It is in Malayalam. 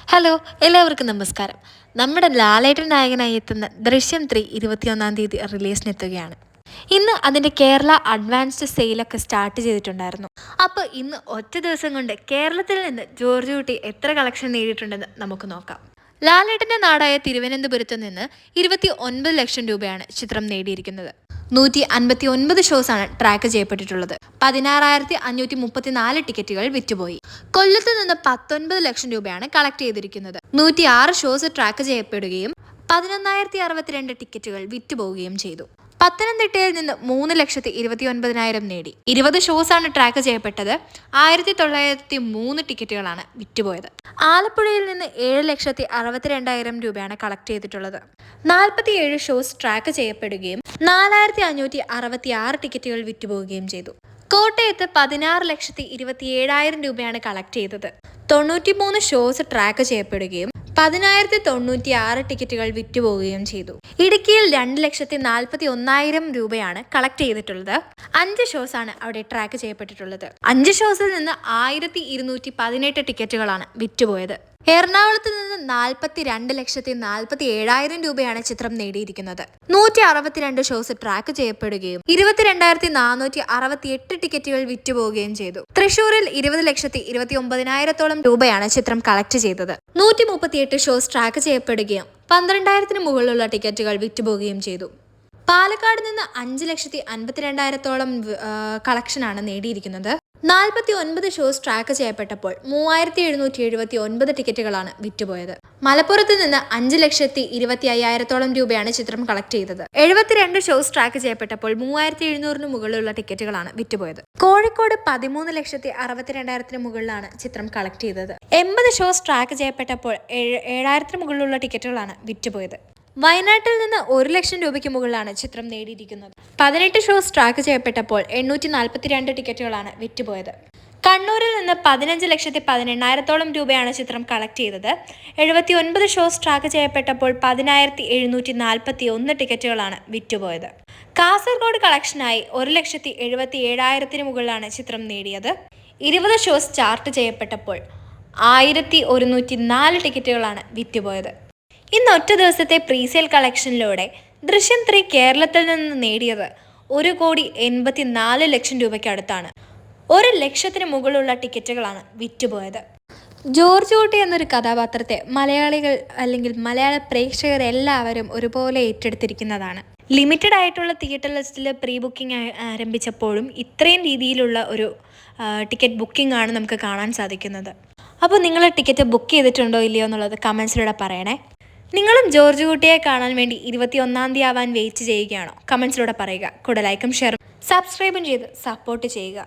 ഹലോ, എല്ലാവർക്കും നമസ്കാരം. നമ്മുടെ ലാലേട്ടൻ നായകനായി എത്തുന്ന ദൃശ്യം 3 21-ാം തീയതി റിലീസിനെത്തുകയാണ്. ഇന്ന് അതിൻ്റെ കേരള അഡ്വാൻസ്ഡ് സെയിലൊക്കെ സ്റ്റാർട്ട് ചെയ്തിട്ടുണ്ടായിരുന്നു. അപ്പോൾ ഇന്ന് ഒറ്റ ദിവസം കൊണ്ട് കേരളത്തിൽ നിന്ന് ജോർജ് കുട്ടി എത്ര കളക്ഷൻ നേടിയിട്ടുണ്ടെന്ന് നമുക്ക് നോക്കാം. ലാലേട്ടൻ്റെ നാടായ തിരുവനന്തപുരത്ത് നിന്ന് 29 ലക്ഷം രൂപയാണ് ചിത്രം നേടിയിരിക്കുന്നത്. 159 ഷോസാണ് ട്രാക്ക് ചെയ്യപ്പെട്ടിട്ടുള്ളത്. 16,534 ടിക്കറ്റുകൾ വിറ്റുപോയി. കൊല്ലത്ത് നിന്ന് 19 ലക്ഷം രൂപയാണ് കളക്ട് ചെയ്തിരിക്കുന്നത്. 106 ഷോസ് ട്രാക്ക് ചെയ്യപ്പെടുകയും 11,062 ടിക്കറ്റുകൾ വിറ്റുപോവുകയും ചെയ്തു. പത്തനംതിട്ടയിൽ നിന്ന് 3,29,000 നേടി. 20 ഷോസാണ് ട്രാക്ക് ചെയ്യപ്പെട്ടത്. 1,903 ടിക്കറ്റുകളാണ് വിറ്റുപോയത്. ആലപ്പുഴയിൽ നിന്ന് 7,62,000 രൂപയാണ് കളക്ട് ചെയ്തിട്ടുള്ളത്. 47 ഷോസ് ട്രാക്ക് ചെയ്യപ്പെടുകയും 4,566 ടിക്കറ്റുകൾ വിറ്റുപോവുകയും ചെയ്തു. കോട്ടയത്ത് 16,27,000 രൂപയാണ് കളക്ട് ചെയ്തത്. 93 ഷോസ് ട്രാക്ക് ചെയ്യപ്പെടുകയും 10,096 ടിക്കറ്റുകൾ വിറ്റുപോവുകയും ചെയ്തു. ഇടുക്കിയിൽ 2,41,000 രൂപയാണ് കളക്ട് ചെയ്തിട്ടുള്ളത്. 5 ഷോസാണ് അവിടെ ട്രാക്ക് ചെയ്യപ്പെട്ടിട്ടുള്ളത്. 5 ഷോസിൽ നിന്ന് 1,218 ടിക്കറ്റുകളാണ് വിറ്റുപോയത്. എറണാകുളത്ത് നിന്ന് 42,47,000 രൂപയാണ് ചിത്രം നേടിയിരിക്കുന്നത്. 162 ഷോസ് ട്രാക്ക് ചെയ്യപ്പെടുകയും 22,468 ടിക്കറ്റുകൾ വിറ്റുപോവുകയും ചെയ്തു. തൃശൂരിൽ 20,29,000 രൂപയാണ് ചിത്രം കളക്ട് ചെയ്തത്. 138 ഷോസ് ട്രാക്ക് ചെയ്യപ്പെടുകയും 12,000 മുകളിലുള്ള ടിക്കറ്റുകൾ വിറ്റുപോവുകയും ചെയ്തു. പാലക്കാട് നിന്ന് 5,52,000 കളക്ഷനാണ് നേടിയിരിക്കുന്നത്. 49 ഷോസ് ട്രാക്ക് ചെയ്യപ്പെട്ടപ്പോൾ 3,779 ടിക്കറ്റുകളാണ് വിറ്റുപോയത്. മലപ്പുറത്ത് നിന്ന് 5,25,000 രൂപയാണ് ചിത്രം കളക്ട് ചെയ്തത്. 72 ഷോസ് ട്രാക്ക് ചെയ്യപ്പെട്ടപ്പോൾ 3,700 മുകളിലുള്ള ടിക്കറ്റുകളാണ് വിറ്റുപോയത്. കോഴിക്കോട് 13,62,000 മുകളിലാണ് ചിത്രം കളക്ട് ചെയ്തത്. 80 ഷോസ് ട്രാക്ക് ചെയ്യപ്പെട്ടപ്പോൾ 7,000 മുകളിലുള്ള ടിക്കറ്റുകളാണ് വിറ്റുപോയത്. വയനാട്ടിൽ നിന്ന് 1 ലക്ഷം രൂപയ്ക്ക് മുകളിലാണ് ചിത്രം നേടിയിരിക്കുന്നത്. 18 ഷോസ് ട്രാക്ക് ചെയ്യപ്പെട്ടപ്പോൾ 842 ടിക്കറ്റുകളാണ് വിറ്റുപോയത്. കണ്ണൂരിൽ നിന്ന് 15,18,000 രൂപയാണ് ചിത്രം കളക്ട് ചെയ്തത്. 79 ഷോസ് ട്രാക്ക് ചെയ്യപ്പെട്ടപ്പോൾ 10,741 ടിക്കറ്റുകളാണ് വിറ്റുപോയത്. കാസർഗോഡ് കളക്ഷനായി 1,77,000 മുകളിലാണ് ചിത്രം നേടിയത്. 20 ഷോസ് ചാർട്ട് ചെയ്യപ്പെട്ടപ്പോൾ 1,104 ടിക്കറ്റുകളാണ് വിറ്റുപോയത്. ഇന്ന് ഒറ്റ ദിവസത്തെ പ്രീസെയിൽ കളക്ഷനിലൂടെ ദൃശ്യം 3 കേരളത്തിൽ നിന്ന് നേടിയത് 1,84,00,000 രൂപയ്ക്ക് അടുത്താണ്. 1,00,000 മുകളിലുള്ള ടിക്കറ്റുകളാണ് വിറ്റുപോയത്. ജോർജ് കുട്ടി എന്നൊരു കഥാപാത്രത്തെ മലയാളികൾ അല്ലെങ്കിൽ മലയാള പ്രേക്ഷകർ എല്ലാവരും ഒരുപോലെ ഏറ്റെടുത്തിരിക്കുന്നതാണ്. ലിമിറ്റഡ് ആയിട്ടുള്ള തിയേറ്റർ ലിസ്റ്റിൽ പ്രീ ബുക്കിംഗ് ആരംഭിച്ചപ്പോഴും ഇത്രയും രീതിയിലുള്ള ഒരു ടിക്കറ്റ് ബുക്കിംഗ് ആണ് നമുക്ക് കാണാൻ സാധിക്കുന്നത്. അപ്പോൾ നിങ്ങൾ ടിക്കറ്റ് ബുക്ക് ചെയ്തിട്ടുണ്ടോ ഇല്ലയോ എന്നുള്ളത് കമൻസിലൂടെ പറയണേ. നിങ്ങളും ജോർജ് കുട്ടിയെ കാണാൻ വേണ്ടി 21-ാം തീയതി ആവാൻ വെയിറ്റ് ചെയ്യുകയാണോ? കമൻസിലൂടെ പറയുക. കൂടെ ലൈക്കും ഷെയറും സബ്സ്ക്രൈബും ചെയ്ത് സപ്പോർട്ട് ചെയ്യുക.